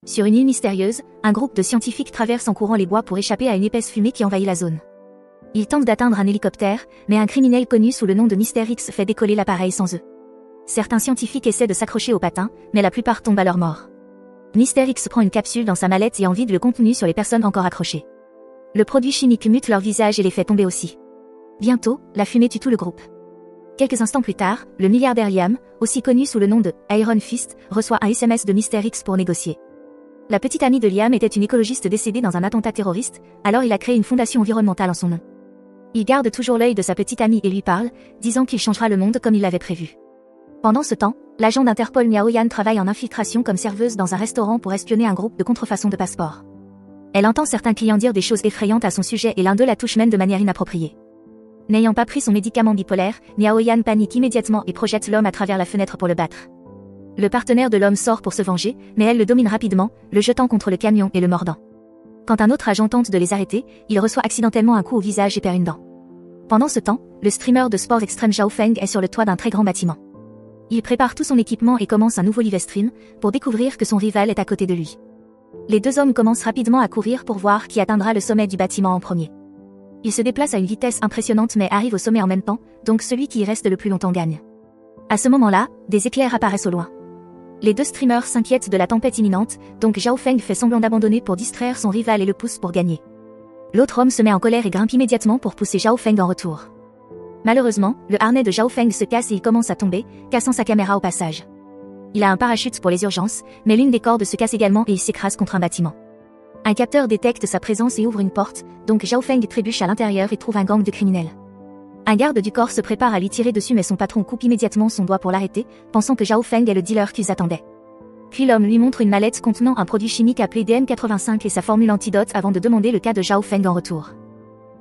Sur une île mystérieuse, un groupe de scientifiques traverse en courant les bois pour échapper à une épaisse fumée qui envahit la zone. Ils tentent d'atteindre un hélicoptère, mais un criminel connu sous le nom de Mr. X fait décoller l'appareil sans eux. Certains scientifiques essaient de s'accrocher au patin, mais la plupart tombent à leur mort. Mr. X prend une capsule dans sa mallette et en vide le contenu sur les personnes encore accrochées. Le produit chimique mute leur visage et les fait tomber aussi. Bientôt, la fumée tue tout le groupe. Quelques instants plus tard, le milliardaire Liam, aussi connu sous le nom de Iron Fist, reçoit un SMS de Mr. X pour négocier. La petite amie de Liam était une écologiste décédée dans un attentat terroriste, alors il a créé une fondation environnementale en son nom. Il garde toujours l'œil de sa petite amie et lui parle, disant qu'il changera le monde comme il l'avait prévu. Pendant ce temps, l'agent d'Interpol Miao Yan travaille en infiltration comme serveuse dans un restaurant pour espionner un groupe de contrefaçon de passeports. Elle entend certains clients dire des choses effrayantes à son sujet et l'un d'eux la touche même de manière inappropriée. N'ayant pas pris son médicament bipolaire, Miao Yan panique immédiatement et projette l'homme à travers la fenêtre pour le battre. Le partenaire de l'homme sort pour se venger, mais elle le domine rapidement, le jetant contre le camion et le mordant. Quand un autre agent tente de les arrêter, il reçoit accidentellement un coup au visage et perd une dent. Pendant ce temps, le streamer de sport extrême Zhao Feng est sur le toit d'un très grand bâtiment. Il prépare tout son équipement et commence un nouveau live stream, pour découvrir que son rival est à côté de lui. Les deux hommes commencent rapidement à courir pour voir qui atteindra le sommet du bâtiment en premier. Ils se déplacent à une vitesse impressionnante mais arrivent au sommet en même temps, donc celui qui y reste le plus longtemps gagne. À ce moment-là, des éclairs apparaissent au loin. Les deux streamers s'inquiètent de la tempête imminente, donc Zhao Feng fait semblant d'abandonner pour distraire son rival et le pousse pour gagner. L'autre homme se met en colère et grimpe immédiatement pour pousser Zhao Feng en retour. Malheureusement, le harnais de Zhao Feng se casse et il commence à tomber, cassant sa caméra au passage. Il a un parachute pour les urgences, mais l'une des cordes se casse également et il s'écrase contre un bâtiment. Un capteur détecte sa présence et ouvre une porte, donc Zhao Feng trébuche à l'intérieur et trouve un gang de criminels. Un garde du corps se prépare à lui tirer dessus mais son patron coupe immédiatement son doigt pour l'arrêter, pensant que Zhao Feng est le dealer qu'ils attendaient. Puis l'homme lui montre une mallette contenant un produit chimique appelé DM85 et sa formule antidote avant de demander le cas de Zhao Feng en retour.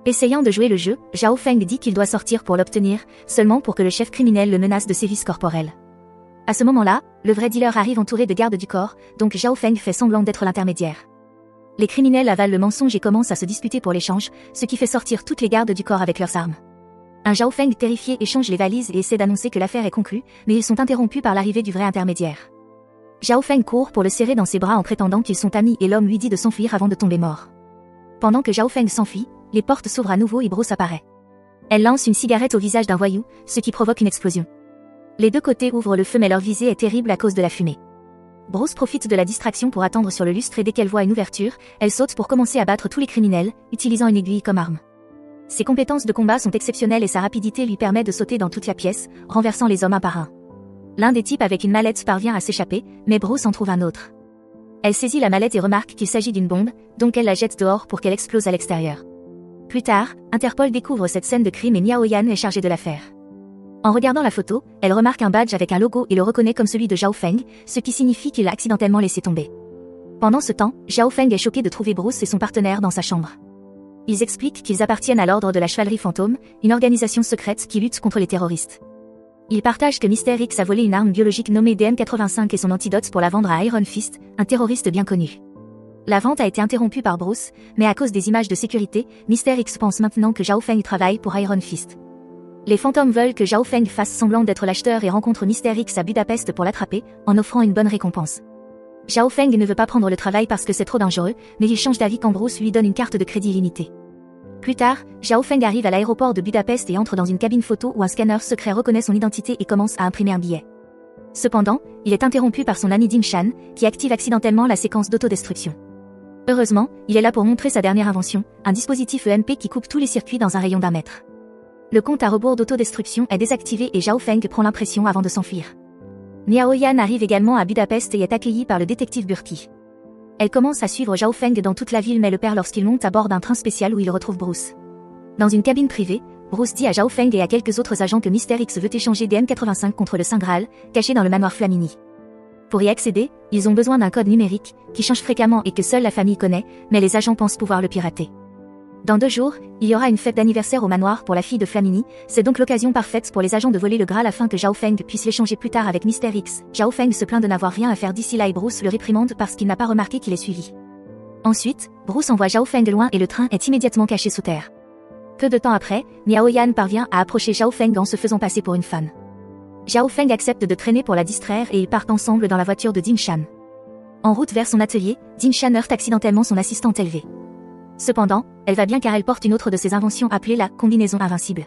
Essayant de jouer le jeu, Zhao Feng dit qu'il doit sortir pour l'obtenir, seulement pour que le chef criminel le menace de sévices corporels. À ce moment-là, le vrai dealer arrive entouré de gardes du corps, donc Zhao Feng fait semblant d'être l'intermédiaire. Les criminels avalent le mensonge et commencent à se disputer pour l'échange, ce qui fait sortir toutes les gardes du corps avec leurs armes. Un Zhao Feng terrifié échange les valises et essaie d'annoncer que l'affaire est conclue, mais ils sont interrompus par l'arrivée du vrai intermédiaire. Zhao Feng court pour le serrer dans ses bras en prétendant qu'ils sont amis et l'homme lui dit de s'enfuir avant de tomber mort. Pendant que Zhao Feng s'enfuit, les portes s'ouvrent à nouveau et Bruce apparaît. Elle lance une cigarette au visage d'un voyou, ce qui provoque une explosion. Les deux côtés ouvrent le feu mais leur visée est terrible à cause de la fumée. Bruce profite de la distraction pour attendre sur le lustre et dès qu'elle voit une ouverture, elle saute pour commencer à battre tous les criminels, utilisant une aiguille comme arme. Ses compétences de combat sont exceptionnelles et sa rapidité lui permet de sauter dans toute la pièce, renversant les hommes un par un. L'un des types avec une mallette parvient à s'échapper, mais Bruce en trouve un autre. Elle saisit la mallette et remarque qu'il s'agit d'une bombe, donc elle la jette dehors pour qu'elle explose à l'extérieur. Plus tard, Interpol découvre cette scène de crime et Miao Yan est chargée de l'affaire. En regardant la photo, elle remarque un badge avec un logo et le reconnaît comme celui de Zhao Feng, ce qui signifie qu'il l'a accidentellement laissé tomber. Pendant ce temps, Zhao Feng est choqué de trouver Bruce et son partenaire dans sa chambre. Ils expliquent qu'ils appartiennent à l'ordre de la Chevalerie Fantôme, une organisation secrète qui lutte contre les terroristes. Ils partagent que Mr. X a volé une arme biologique nommée DM85 et son antidote pour la vendre à Iron Fist, un terroriste bien connu. La vente a été interrompue par Bruce, mais à cause des images de sécurité, Mr. X pense maintenant que Zhao Feng travaille pour Iron Fist. Les fantômes veulent que Zhao Feng fasse semblant d'être l'acheteur et rencontre Mr. X à Budapest pour l'attraper, en offrant une bonne récompense. Zhao Feng ne veut pas prendre le travail parce que c'est trop dangereux, mais il change d'avis quand Bruce lui donne une carte de crédit illimitée. Plus tard, Zhao Feng arrive à l'aéroport de Budapest et entre dans une cabine photo où un scanner secret reconnaît son identité et commence à imprimer un billet. Cependant, il est interrompu par son ami Dim Shan, qui active accidentellement la séquence d'autodestruction. Heureusement, il est là pour montrer sa dernière invention, un dispositif EMP qui coupe tous les circuits dans un rayon d'1 mètre. Le compte à rebours d'autodestruction est désactivé et Zhao Feng prend l'impression avant de s'enfuir. Miao Yan arrive également à Budapest et est accueillie par le détective Burki. Elle commence à suivre Zhao Feng dans toute la ville mais le perd lorsqu'il monte à bord d'un train spécial où il retrouve Bruce. Dans une cabine privée, Bruce dit à Zhao Feng et à quelques autres agents que Mr. X veut échanger DM85 contre le Saint Graal, caché dans le manoir Flamini. Pour y accéder, ils ont besoin d'un code numérique, qui change fréquemment et que seule la famille connaît, mais les agents pensent pouvoir le pirater. Dans 2 jours, il y aura une fête d'anniversaire au manoir pour la fille de Flamini, c'est donc l'occasion parfaite pour les agents de voler le Graal afin que Zhao Feng puisse l'échanger plus tard avec Mr. X. Zhao Feng se plaint de n'avoir rien à faire d'ici là et Bruce le réprimande parce qu'il n'a pas remarqué qu'il est suivi. Ensuite, Bruce envoie Zhao Feng loin et le train est immédiatement caché sous terre. Peu de temps après, Miao Yan parvient à approcher Zhao Feng en se faisant passer pour une fan. Zhao Feng accepte de traîner pour la distraire et ils partent ensemble dans la voiture de Dim Shan. En route vers son atelier, Jin-chan heurte accidentellement son assistante élevée. Cependant, elle va bien car elle porte une autre de ses inventions appelée la combinaison invincible.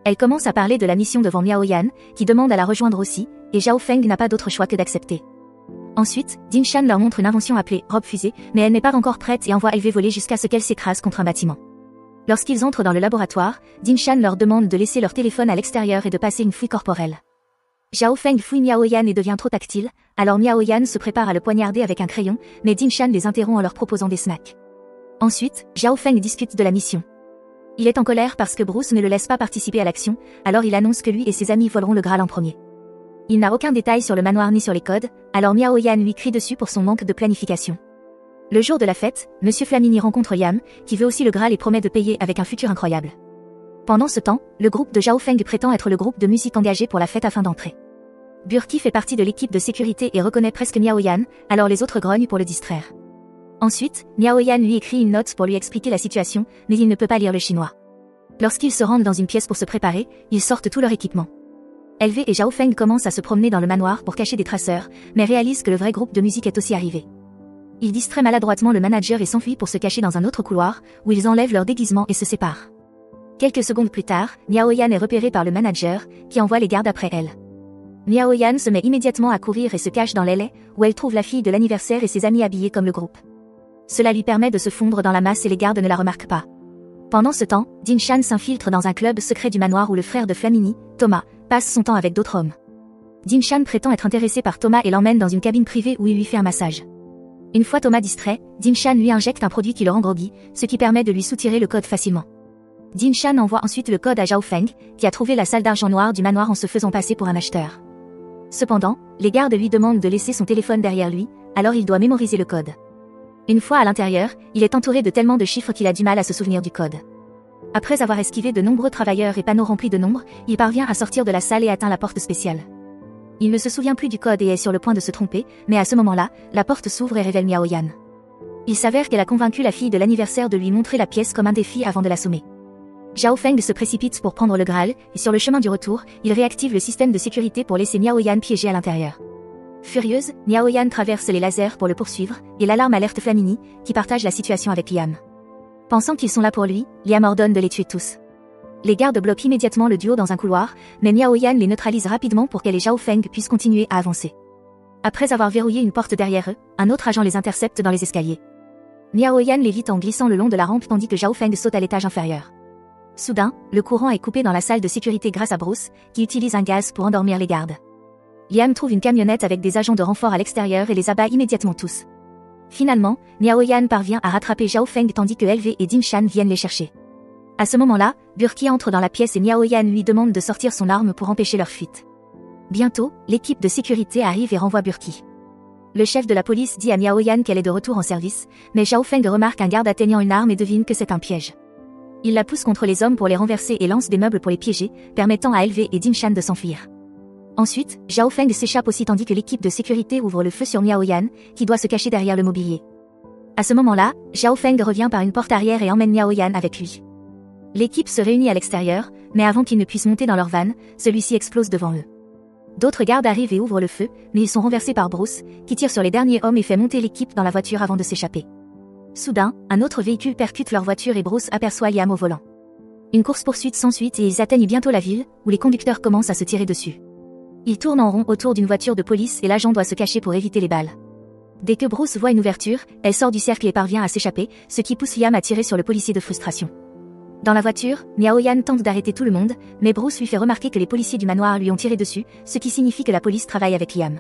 Elle commence à parler de la mission devant Miao Yan, qui demande à la rejoindre aussi, et Zhao Feng n'a pas d'autre choix que d'accepter. Ensuite, Jin-chan leur montre une invention appelée robe fusée, mais elle n'est pas encore prête et envoie LV voler jusqu'à ce qu'elle s'écrase contre un bâtiment. Lorsqu'ils entrent dans le laboratoire, Jin-chan leur demande de laisser leur téléphone à l'extérieur et de passer une fouille corporelle. Zhao Feng fouille Miao Yan et devient trop tactile, alors Miao Yan se prépare à le poignarder avec un crayon, mais Jin-chan les interrompt en leur proposant des snacks. Ensuite, Zhao Feng discute de la mission. Il est en colère parce que Bruce ne le laisse pas participer à l'action, alors il annonce que lui et ses amis voleront le Graal en premier. Il n'a aucun détail sur le manoir ni sur les codes, alors Miao Yan lui crie dessus pour son manque de planification. Le jour de la fête, Monsieur Flamini rencontre Liam, qui veut aussi le Graal et promet de payer avec un futur incroyable. Pendant ce temps, le groupe de Zhao Feng prétend être le groupe de musique engagé pour la fête afin d'entrer. Burki fait partie de l'équipe de sécurité et reconnaît presque Miao Yan, alors les autres grognent pour le distraire. Ensuite, Miao Yan lui écrit une note pour lui expliquer la situation, mais il ne peut pas lire le chinois. Lorsqu'ils se rendent dans une pièce pour se préparer, ils sortent tout leur équipement. LV et Zhao Feng commencent à se promener dans le manoir pour cacher des traceurs, mais réalisent que le vrai groupe de musique est aussi arrivé. Ils distraient maladroitement le manager et s'enfuient pour se cacher dans un autre couloir, où ils enlèvent leur déguisement et se séparent. Quelques secondes plus tard, Miao Yan est repérée par le manager, qui envoie les gardes après elle. Miao Yan se met immédiatement à courir et se cache dans l'aile, où elle trouve la fille de l'anniversaire et ses amis habillés comme le groupe. Cela lui permet de se fondre dans la masse et les gardes ne la remarquent pas. Pendant ce temps, Jin-chan s'infiltre dans un club secret du manoir où le frère de Flamini, Thomas, passe son temps avec d'autres hommes. Jin-chan prétend être intéressé par Thomas et l'emmène dans une cabine privée où il lui fait un massage. Une fois Thomas distrait, Jin-chan lui injecte un produit qui le rend groggy, ce qui permet de lui soutirer le code facilement. Jin-chan envoie ensuite le code à Zhao Feng, qui a trouvé la salle d'argent noire du manoir en se faisant passer pour un acheteur. Cependant, les gardes lui demandent de laisser son téléphone derrière lui, alors il doit mémoriser le code. Une fois à l'intérieur, il est entouré de tellement de chiffres qu'il a du mal à se souvenir du code. Après avoir esquivé de nombreux travailleurs et panneaux remplis de nombres, il parvient à sortir de la salle et atteint la porte spéciale. Il ne se souvient plus du code et est sur le point de se tromper, mais à ce moment-là, la porte s'ouvre et révèle Miao Yan. Il s'avère qu'elle a convaincu la fille de l'anniversaire de lui montrer la pièce comme un défi avant de l'assommer. Zhao Feng se précipite pour prendre le Graal, et sur le chemin du retour, il réactive le système de sécurité pour laisser Miao Yan piégé à l'intérieur. Furieuse, Miao Yan traverse les lasers pour le poursuivre, et l'alarme alerte Flamini, qui partage la situation avec Liam. Pensant qu'ils sont là pour lui, Liam ordonne de les tuer tous. Les gardes bloquent immédiatement le duo dans un couloir, mais Miao Yan les neutralise rapidement pour qu'elle et Zhao Feng puissent continuer à avancer. Après avoir verrouillé une porte derrière eux, un autre agent les intercepte dans les escaliers. Miao Yan l'évite en glissant le long de la rampe tandis que Zhao Feng saute à l'étage inférieur. Soudain, le courant est coupé dans la salle de sécurité grâce à Bruce, qui utilise un gaz pour endormir les gardes. Liam trouve une camionnette avec des agents de renfort à l'extérieur et les abat immédiatement tous. Finalement, Miao Yan parvient à rattraper Zhao Feng tandis que LV et Jin-chan viennent les chercher. À ce moment-là, Burki entre dans la pièce et Miao Yan lui demande de sortir son arme pour empêcher leur fuite. Bientôt, l'équipe de sécurité arrive et renvoie Burki. Le chef de la police dit à Miao Yan qu'elle est de retour en service, mais Zhao Feng remarque un garde atteignant une arme et devine que c'est un piège. Il la pousse contre les hommes pour les renverser et lance des meubles pour les piéger, permettant à LV et Jin-chan de s'enfuir. Ensuite, Zhao Feng s'échappe aussi tandis que l'équipe de sécurité ouvre le feu sur Miao Yan, qui doit se cacher derrière le mobilier. À ce moment-là, Zhao Feng revient par une porte arrière et emmène Miao Yan avec lui. L'équipe se réunit à l'extérieur, mais avant qu'ils ne puissent monter dans leur van, celui-ci explose devant eux. D'autres gardes arrivent et ouvrent le feu, mais ils sont renversés par Bruce, qui tire sur les derniers hommes et fait monter l'équipe dans la voiture avant de s'échapper. Soudain, un autre véhicule percute leur voiture et Bruce aperçoit Liam au volant. Une course-poursuite s'ensuit et ils atteignent bientôt la ville, où les conducteurs commencent à se tirer dessus. Ils tournent en rond autour d'une voiture de police et l'agent doit se cacher pour éviter les balles. Dès que Bruce voit une ouverture, elle sort du cercle et parvient à s'échapper, ce qui pousse Liam à tirer sur le policier de frustration. Dans la voiture, Miao Yan tente d'arrêter tout le monde, mais Bruce lui fait remarquer que les policiers du manoir lui ont tiré dessus, ce qui signifie que la police travaille avec Liam.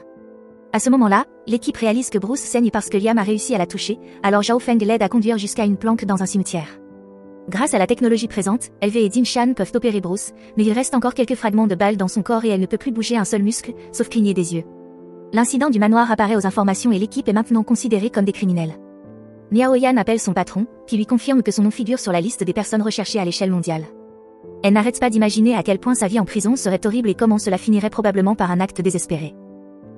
À ce moment-là, l'équipe réalise que Bruce saigne parce que Liam a réussi à la toucher, alors Zhao Feng l'aide à conduire jusqu'à une planque dans un cimetière. Grâce à la technologie présente, LV et Jin-chan peuvent opérer Bruce, mais il reste encore quelques fragments de balles dans son corps et elle ne peut plus bouger un seul muscle, sauf cligner des yeux. L'incident du manoir apparaît aux informations et l'équipe est maintenant considérée comme des criminels. Miao Yan appelle son patron, qui lui confirme que son nom figure sur la liste des personnes recherchées à l'échelle mondiale. Elle n'arrête pas d'imaginer à quel point sa vie en prison serait horrible et comment cela finirait probablement par un acte désespéré.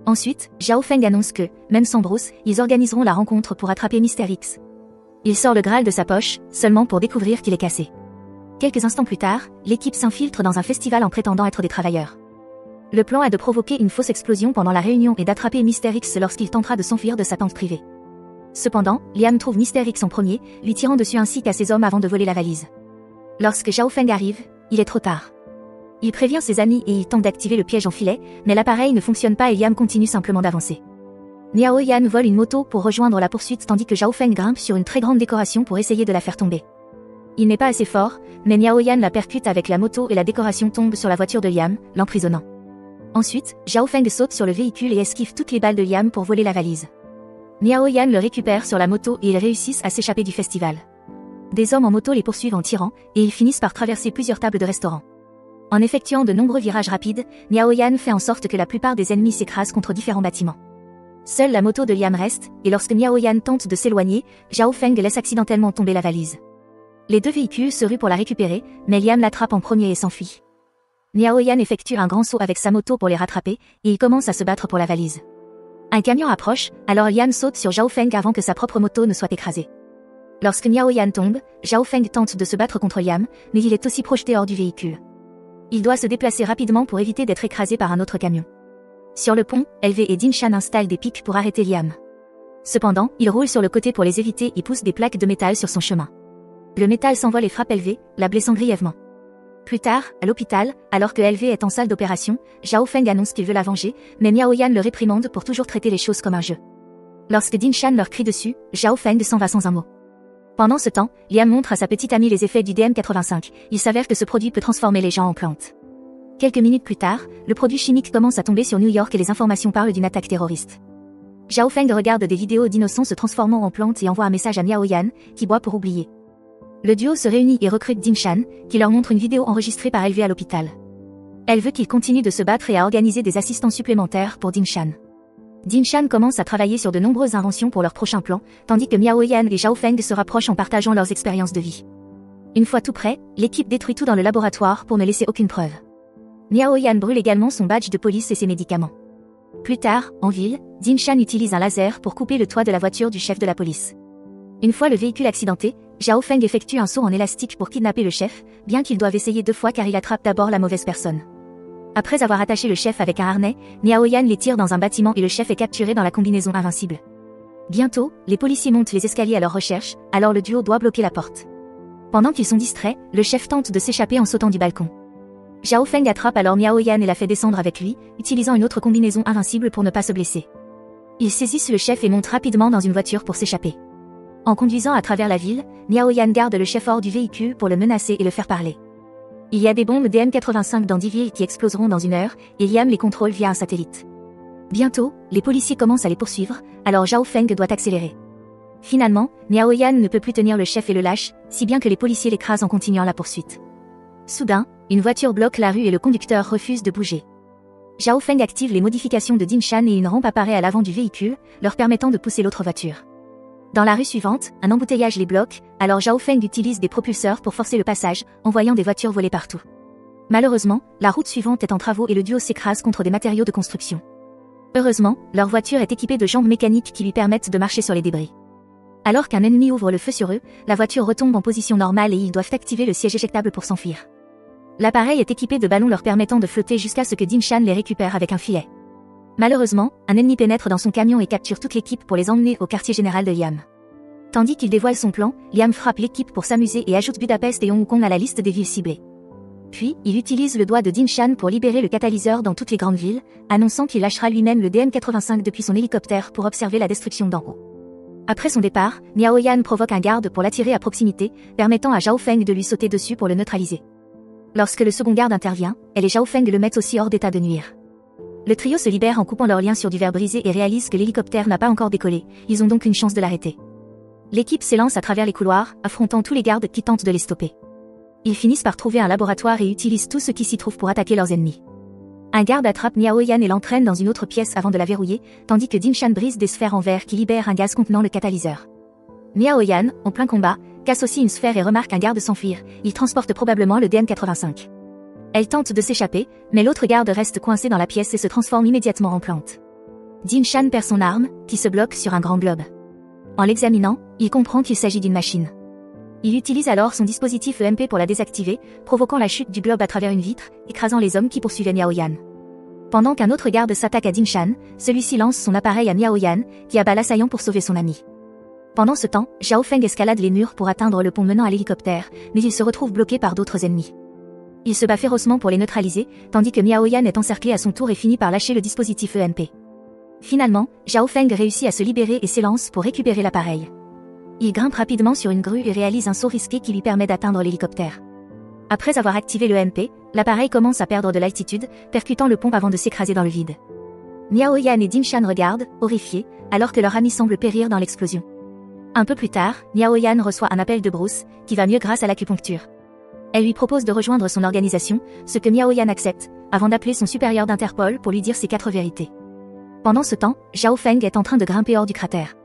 Ensuite, Zhao Feng annonce que, même sans Bruce, ils organiseront la rencontre pour attraper Mr. X. Il sort le Graal de sa poche, seulement pour découvrir qu'il est cassé. Quelques instants plus tard, l'équipe s'infiltre dans un festival en prétendant être des travailleurs. Le plan est de provoquer une fausse explosion pendant la réunion et d'attraper Mr. X lorsqu'il tentera de s'enfuir de sa tente privée. Cependant, Liam trouve Mr. X en premier, lui tirant dessus ainsi qu'à ses hommes avant de voler la valise. Lorsque Zhao Feng arrive, il est trop tard. Il prévient ses amis et il tente d'activer le piège en filet, mais l'appareil ne fonctionne pas et Liam continue simplement d'avancer. Miao Yan vole une moto pour rejoindre la poursuite tandis que Zhao Feng grimpe sur une très grande décoration pour essayer de la faire tomber. Il n'est pas assez fort, mais Miao Yan la percute avec la moto et la décoration tombe sur la voiture de Liam, l'emprisonnant. Ensuite, Zhao Feng saute sur le véhicule et esquive toutes les balles de Liam pour voler la valise. Miao Yan le récupère sur la moto et ils réussissent à s'échapper du festival. Des hommes en moto les poursuivent en tirant, et ils finissent par traverser plusieurs tables de restaurants. En effectuant de nombreux virages rapides, Miao Yan fait en sorte que la plupart des ennemis s'écrasent contre différents bâtiments. Seule la moto de Liam reste, et lorsque Miao Yan tente de s'éloigner, Zhao Feng laisse accidentellement tomber la valise. Les deux véhicules se ruent pour la récupérer, mais Liam l'attrape en premier et s'enfuit. Miao Yan effectue un grand saut avec sa moto pour les rattraper, et il commence à se battre pour la valise. Un camion approche, alors Liam saute sur Zhao Feng avant que sa propre moto ne soit écrasée. Lorsque Miao Yan tombe, Zhao Feng tente de se battre contre Liam, mais il est aussi projeté hors du véhicule. Il doit se déplacer rapidement pour éviter d'être écrasé par un autre camion. Sur le pont, LV et Din Shan installent des pics pour arrêter Liam. Cependant, il roule sur le côté pour les éviter et pousse des plaques de métal sur son chemin. Le métal s'envole et frappe LV, la blessant grièvement. Plus tard, à l'hôpital, alors que LV est en salle d'opération, Zhao Feng annonce qu'il veut la venger, mais Miao Yan le réprimande pour toujours traiter les choses comme un jeu. Lorsque Din Shan leur crie dessus, Zhao Feng s'en va sans un mot. Pendant ce temps, Liam montre à sa petite amie les effets du DM85. Il s'avère que ce produit peut transformer les gens en plantes. Quelques minutes plus tard, le produit chimique commence à tomber sur New York et les informations parlent d'une attaque terroriste. Zhao Feng regarde des vidéos d'innocents se transformant en plantes et envoie un message à Miao Yan, qui boit pour oublier. Le duo se réunit et recrute Din Shan, qui leur montre une vidéo enregistrée par LV à l'hôpital. Elle veut qu'ils continuent de se battre et à organiser des assistants supplémentaires pour Din Shan. Din Shan commence à travailler sur de nombreuses inventions pour leur prochain plan, tandis que Miao Yan et Zhao Feng se rapprochent en partageant leurs expériences de vie. Une fois tout prêt, l'équipe détruit tout dans le laboratoire pour ne laisser aucune preuve. Miao Yan brûle également son badge de police et ses médicaments. Plus tard, en ville, Din Shan utilise un laser pour couper le toit de la voiture du chef de la police. Une fois le véhicule accidenté, Zhao Feng effectue un saut en élastique pour kidnapper le chef, bien qu'ils doivent essayer 2 fois car il attrape d'abord la mauvaise personne. Après avoir attaché le chef avec un harnais, Miao Yan les tire dans un bâtiment et le chef est capturé dans la combinaison invincible. Bientôt, les policiers montent les escaliers à leur recherche, alors le duo doit bloquer la porte. Pendant qu'ils sont distraits, le chef tente de s'échapper en sautant du balcon. Zhao Feng attrape alors Miao Yan et la fait descendre avec lui, utilisant une autre combinaison invincible pour ne pas se blesser. Ils saisissent le chef et montent rapidement dans une voiture pour s'échapper. En conduisant à travers la ville, Miao Yan garde le chef hors du véhicule pour le menacer et le faire parler. Il y a des bombes DM85 dans 10 villes qui exploseront dans 1 heure, et Liam les contrôle via un satellite. Bientôt, les policiers commencent à les poursuivre, alors Zhao Feng doit accélérer. Finalement, Miao Yan ne peut plus tenir le chef et le lâche, si bien que les policiers l'écrasent en continuant la poursuite. Soudain, une voiture bloque la rue et le conducteur refuse de bouger. Zhao Feng active les modifications de Din Shan et une rampe apparaît à l'avant du véhicule, leur permettant de pousser l'autre voiture. Dans la rue suivante, un embouteillage les bloque, alors Zhao Feng utilise des propulseurs pour forcer le passage, envoyant des voitures voler partout. Malheureusement, la route suivante est en travaux et le duo s'écrase contre des matériaux de construction. Heureusement, leur voiture est équipée de jambes mécaniques qui lui permettent de marcher sur les débris. Alors qu'un ennemi ouvre le feu sur eux, la voiture retombe en position normale et ils doivent activer le siège éjectable pour s'enfuir. L'appareil est équipé de ballons leur permettant de flotter jusqu'à ce que Din Shan les récupère avec un filet. Malheureusement, un ennemi pénètre dans son camion et capture toute l'équipe pour les emmener au quartier général de Liam. Tandis qu'il dévoile son plan, Liam frappe l'équipe pour s'amuser et ajoute Budapest et Hong Kong à la liste des villes ciblées. Puis, il utilise le doigt de Din Shan pour libérer le catalyseur dans toutes les grandes villes, annonçant qu'il lâchera lui-même le DM85 depuis son hélicoptère pour observer la destruction d'en haut. Après son départ, Miao Yan provoque un garde pour l'attirer à proximité, permettant à Zhao Feng de lui sauter dessus pour le neutraliser. Lorsque le second garde intervient, elle et Zhao Feng le mettent aussi hors d'état de nuire. Le trio se libère en coupant leurs liens sur du verre brisé et réalise que l'hélicoptère n'a pas encore décollé, ils ont donc une chance de l'arrêter. L'équipe s'élance à travers les couloirs, affrontant tous les gardes qui tentent de les stopper. Ils finissent par trouver un laboratoire et utilisent tout ce qui s'y trouve pour attaquer leurs ennemis. Un garde attrape Miao Yan et l'entraîne dans une autre pièce avant de la verrouiller, tandis que Din Shan brise des sphères en verre qui libèrent un gaz contenant le catalyseur. Miao Yan, en plein combat, casse aussi une sphère et remarque un garde s'enfuir, il transporte probablement le DM85. Elle tente de s'échapper, mais l'autre garde reste coincé dans la pièce et se transforme immédiatement en plante. Din Shan perd son arme, qui se bloque sur un grand globe. En l'examinant, il comprend qu'il s'agit d'une machine. Il utilise alors son dispositif EMP pour la désactiver, provoquant la chute du globe à travers une vitre, écrasant les hommes qui poursuivaient Miao Yan. Pendant qu'un autre garde s'attaque à Dinshan, celui-ci lance son appareil à Miao Yan, qui abat l'assaillant pour sauver son ami. Pendant ce temps, Zhao Feng escalade les murs pour atteindre le pont menant à l'hélicoptère, mais il se retrouve bloqué par d'autres ennemis. Il se bat férocement pour les neutraliser, tandis que Miao Yan est encerclé à son tour et finit par lâcher le dispositif EMP. Finalement, Zhao Feng réussit à se libérer et s'élance pour récupérer l'appareil. Il grimpe rapidement sur une grue et réalise un saut risqué qui lui permet d'atteindre l'hélicoptère. Après avoir activé le EMP, l'appareil commence à perdre de l'altitude, percutant le pont avant de s'écraser dans le vide. Miao Yan et Dinshan regardent, horrifiés, alors que leur ami semble périr dans l'explosion. Un peu plus tard, Miao Yan reçoit un appel de Bruce, qui va mieux grâce à l'acupuncture. Elle lui propose de rejoindre son organisation, ce que Miao Yan accepte, avant d'appeler son supérieur d'Interpol pour lui dire ses 4 vérités. Pendant ce temps, Zhao Feng est en train de grimper hors du cratère.